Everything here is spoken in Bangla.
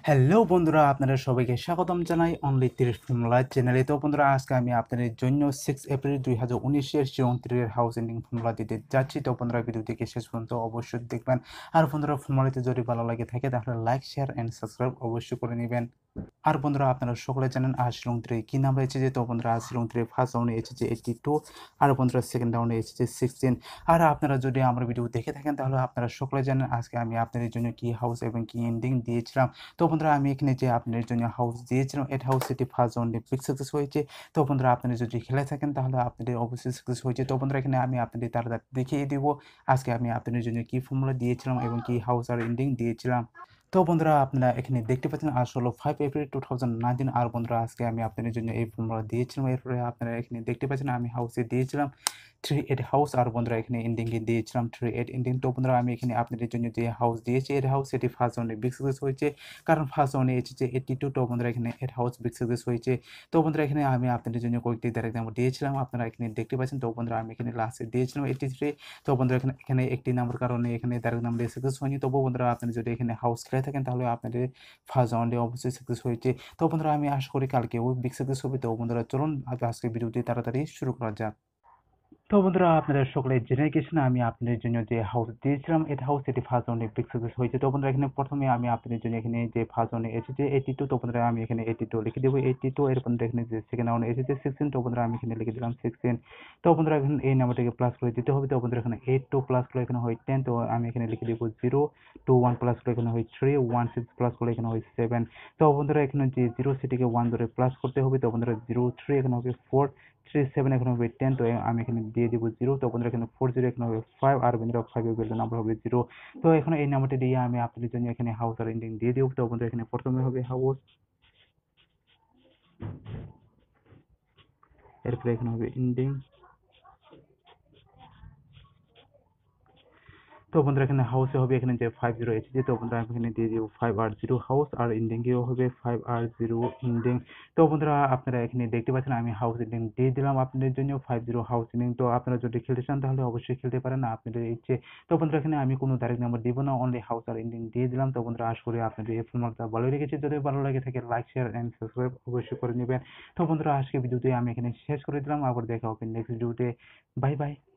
হ্যালো বন্ধুরা, আপনাদের সবাইকে স্বাগতম জানাই অনলি 30 ফর্মুলা চ্যানেলে। তো বন্ধুরা, আজকে আমি আপনাদের জন্য 6 এপ্রিল 2019-এর জিরো 3 হাউস এন্ডিং ফর্মুলা দিতে যাচ্ছি। তো বন্ধুরা, ভিডিও থেকে শেষ পর্যন্ত অবশ্যই দেখবেন। আর বন্ধুরা, ফর্মুলাতে যদি ভালো লাগে থাকে তাহলে লাইক, শেয়ার অ্যান্ড সাবস্ক্রাইব অবশ্যই করে নেবেন। আর বন্ধুরা, আপনারা সকলে জানেন শিলং 3 কি নাম রয়েছে। যে তো বন্ধুরা, শিলং 3 ফার্স্ট রাউন্ডে এসেছে 82, আর বন্ধুরা সেকেন্ড রাউন্ডে এসেছে 16। আর আপনারা যদি আমার ভিডিও দেখে থাকেন তাহলে আপনারা সকলে জানেন আজকে আমি আপনাদের জন্য কি হাউস এবং কি এন্ডিং দিয়েছিলাম। তো বন্ধুরা, আমি এখানে যে আপনাদের জন্য হাউস দিয়েছিলাম, এটা হাউস এটি ফার্স্ট রাউন্ডে পিক সাকসেস হয়েছে। তো বন্ধুরা, আপনারা যদি খেলে থাকেন তাহলে আপনাদের অবশ্যই সাকসেস হয়েছে। তো বন্ধুরা, এখানে আমি আপনাদের তাড়াতাড়ি দেখিয়ে দিব আজকে আমি আপনাদের জন্য কি ফর্মুলা দিয়েছিলাম এবং কি হাউস আর এন্ডিং দিয়েছিলাম। তো বন্ধুরা, আপনারা এখানে দেখতে পাচ্ছেন আজ হলো 5 এপ্রিল 2019। আর বন্ধুরা, আজকে আমি আপনাদের জন্য এই ফর্মুলা দিয়েছিলাম। এরপরে আপনারা এখানে দেখতে পাচ্ছেন আমি হাউসে দিয়েছিলাম 3-8 হাউস, আর বন্ধুরা এখানে এন্ডিংয়ে দিয়েছিলাম 3-8 এন্ডিং। তো বন্ধুরা, আমি এখানে আপনাদের জন্য যে হাউস দিয়েছি এর হাউস এটি ফার্স্ট রাউন্ডে বিগ সাকসেস হয়েছে, কারণ ফার্স্ট রাউন্ডে এসেছে 82। তো বন্ধুরা, এখানে এর হাউস বিগ সাকসেস হয়েছে। তো বন্ধুরা, এখানে আমি আপনাদের জন্য কয়েকটি ডাইরেক্ট নাম্বার দিয়েছিলাম, আপনারা এখানে দেখতে পাচ্ছেন। তো বন্ধুরা, আমি এখানে লাস্টে দিয়েছিলাম 83। তো বন্ধুরা, এখানে এখানে একটি নাম্বার কারণে এখানে ডাইরেক্ট নাম্বার সাকসেস হয়নি। তবুও বন্ধুরা, আপনারা যদি এখানে হাউস খেলে থাকেন তাহলে আপনাদের ফার্স্ট রাউন্ডে অবশ্যই সাকসেস হয়েছে। তো বন্ধুরা, আমি আশা করি কালকে ওই বিগ সাকসেস হবে। তো বন্ধুরা, চলুন আজকে ভিডিওটি তাড়াতাড়ি শুরু করা যাক। তো বন্ধুরা, আপনারা সকলে জেনে গেছেন আমি আপনাদের জন্য যে হাউস দিয়েছিলাম এটা হাউস এটি ফার্স্ট রাউন্ডে পিক সাকসেস হয়েছে। তো বন্ধুরা, এখানে প্রথমে আমি আপনাদের জন্য এখানে যে ফার্স্ট রাউন্ডে এসেছে 82। তো বন্ধুরা, আমি এখানে 82 লিখে দেবো 82। এর বন্ধুরা, এখানে যে সেকেন্ড রাউন্ডে এসেছে 16। তো বন্ধুরা, আমি এখানে লিখে দিলাম 16। তো বন্ধুরা, এখন এই নাম্বারটাকে প্লাস করে দিতে হবে। তো বন্ধুরা, এখানে 8 2 প্লাস করে এখানে হয় 10। তো আমি এখানে লিখে দেবো 0 2 1 প্লাস করে এখানে হয় 3 1 6 প্লাস করে এখানে হয় 7। তো বন্ধুরা, এখানে যে 0 সেটিকে 1 ধরে প্লাস করতে হবে। তো বন্ধুরা, 0 3 এখানে হবে 4 3 7 এখানে হবে 10। তো আমি এখানে দিয়ে দিব 0। তো বন্ধুরা, এখানে 4 0 এখানে হবে 5, আর বন্ধুরা 5 এর ভ্যালু নাম্বার হবে 0। তো এখন এই নাম্বারটি দিয়ে আমি আপনাদের জন্য এখানে হাউস আর এন্ডিং দিয়ে দিব। তো বন্ধুরা, এখানে প্রথমে হবে হাউস, এরপরে এখানে হবে এন্ডিং। তো বন্ধুরা, এখানে হাউসে হবে এখানে যে 50 এসেছে। তো বন্ধুরা, আমি এখানে দিয়ে দিব 5 আর 0 হাউস, আর এন্ডিংয়েও হবে 5 আর 0 এন্ডিং। তো বন্ধুরা, আপনারা এখানে দেখতে পাচ্ছেন আমি হাউস এন্ডিং দিয়ে দিলাম আপনাদের জন্য 50 হাউস এন্ডিং। তো আপনারা যদি খেলতে চান তাহলে অবশ্যই খেলতে পারেন আপনাদের ইচ্ছে। তো বন্ধুরা, এখানে আমি কোনো ডাইরেক্ট নাম্বার দিব না, অনলি হাউস আর এন্ডিং দিয়ে দিলাম। তো বন্ধুরা, আশা করি আপনাদের এই ফর্মুলাটা ভালো লেগেছে। যদি ভালো লাগে থাকে লাইক, শেয়ার এন্ড সাবস্ক্রাইব অবশ্যই করে নেবেন। তো বন্ধুরা, আজকে ভিডিওটি আমি এখানে শেষ করে দিলাম। আবার দেখা হবে নেক্সট ভিডিওতে। Bye bye.